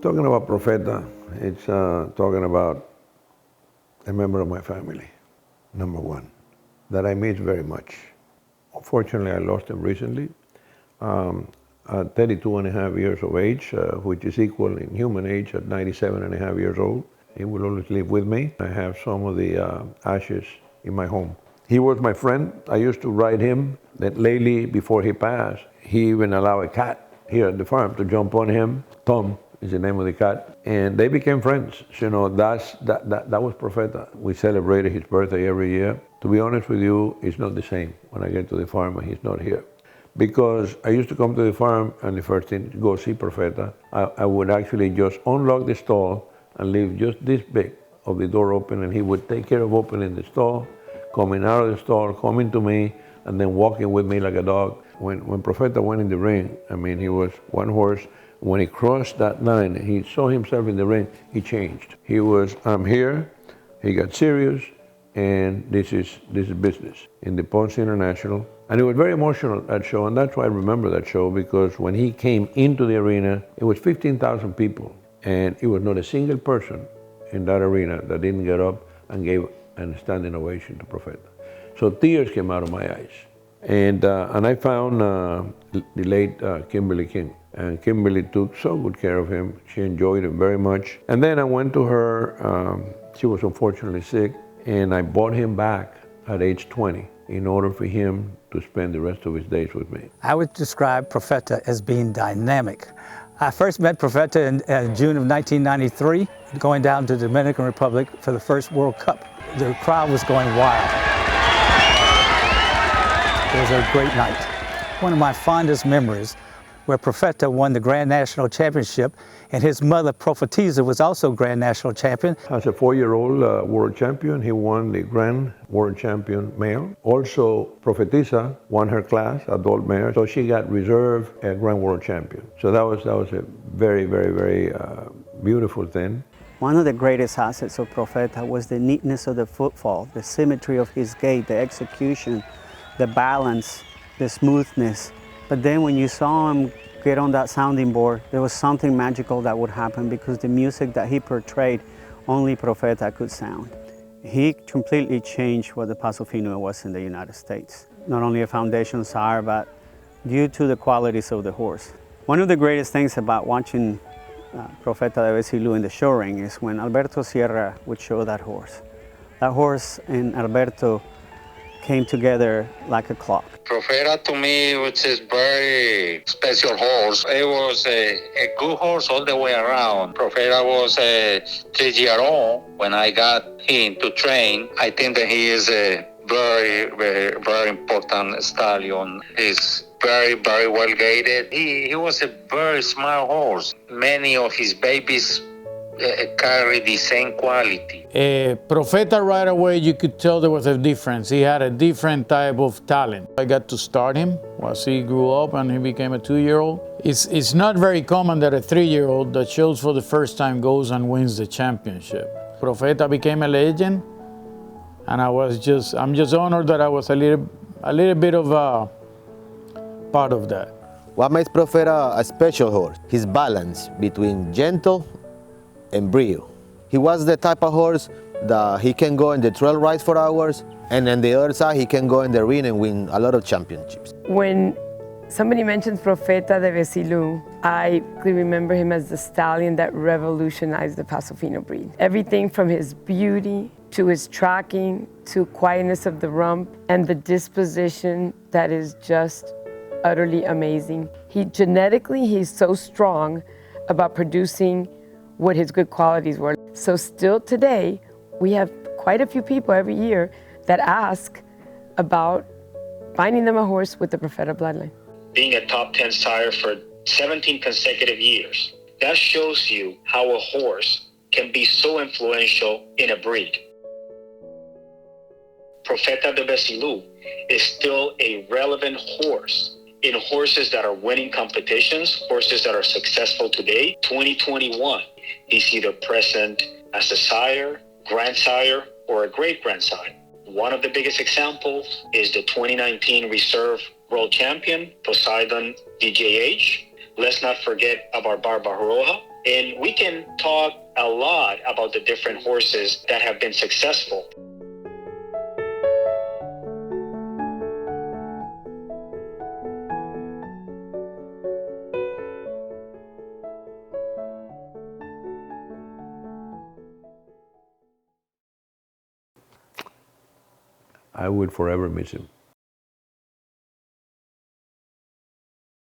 Talking about Profeta, it's talking about a member of my family, number one, that I miss very much. Unfortunately, I lost him recently, at 32 and a half years of age, which is equal in human age at 97 and a half years old. He will always live with me. I have some of the ashes in my home. He was my friend. I used to ride him. That lately, before he passed, he even allowed a cat here at the farm to jump on him. Tom is the name of the cat. And they became friends. You know, that was Profeta. We celebrated his birthday every year. To be honest with you, it's not the same when I get to the farm and he's not here. Because I used to come to the farm and the first thing, go see Profeta. I would actually just unlock the stall and leave just this big of the door open, and he would take care of opening the stall, coming out of the stall, coming to me, and then walking with me like a dog. When Profeta went in the ring, I mean, he was one horse. When he crossed that line, he saw himself in the ring, he changed. He was, I'm here, he got serious, and this is business in the Ponce International. And it was very emotional, that show, and that's why I remember that show, because when he came into the arena, it was 15,000 people, and it was not a single person in that arena that didn't get up and gave a standing ovation to Profeta. So tears came out of my eyes. And I found the late Kimberly King, and Kimberly took so good care of him. She enjoyed him very much. And then I went to her, she was unfortunately sick, and I brought him back at age 20 in order for him to spend the rest of his days with me. I would describe Profeta as being dynamic. I first met Profeta in June of 1993, going down to the Dominican Republic for the first World Cup. The crowd was going wild. It was a great night. One of my fondest memories where Profeta won the Grand National Championship, and his mother, Profetisa, was also Grand National Champion. As a 4-year-old world champion, he won the Grand World Champion male. Also, Profetisa won her class, adult male, so she got reserve Grand World Champion. So that was a very, very, very beautiful thing. One of the greatest assets of Profeta was the neatness of the footfall, the symmetry of his gait, the execution, the balance, the smoothness. But then when you saw him get on that sounding board, there was something magical that would happen, because the music that he portrayed, only Profeta could sound. He completely changed what the Paso Fino was in the United States. Not only a foundation sire, but due to the qualities of the horse. One of the greatest things about watching Profeta de Besilu in the show ring is when Alberto Sierra would show that horse. That horse and Alberto came together like a clock. Profeta to me was a very special horse. It was a good horse all the way around. Profeta was a 3-year-old when I got him to train. I think that he is a very, very, very important stallion. He's very, very well gaited. He was a very smart horse. Many of his babies carry the same quality. Profeta, right away, you could tell there was a difference. He had a different type of talent. I got to start him as he grew up and he became a 2-year-old. It's not very common that a 3-year-old that shows for the first time goes and wins the championship. Profeta became a legend, and I'm just honored that I was a little bit of a part of that. What makes Profeta a special horse? His balance between gentle and brio. He was the type of horse that he can go in the trail rides for hours, and on the other side he can go in the arena and win a lot of championships. When somebody mentions Profeta de Besilu, I remember him as the stallion that revolutionized the Paso Fino breed. Everything from his beauty to his tracking to quietness of the rump and the disposition that is just utterly amazing. He's so strong about producing what his good qualities were. So still today, we have quite a few people every year that ask about finding them a horse with the Profeta bloodline. Being a top 10 sire for 17 consecutive years, that shows you how a horse can be so influential in a breed. Profeta de Besilu is still a relevant horse in horses that are winning competitions, horses that are successful today. 2021, he's either present as a sire, grandsire, or a great-grandsire. One of the biggest examples is the 2019 Reserve World Champion, Poseidon DJH. Let's not forget about Barbaroja, And we can talk a lot about the different horses that have been successful. I would forever miss him.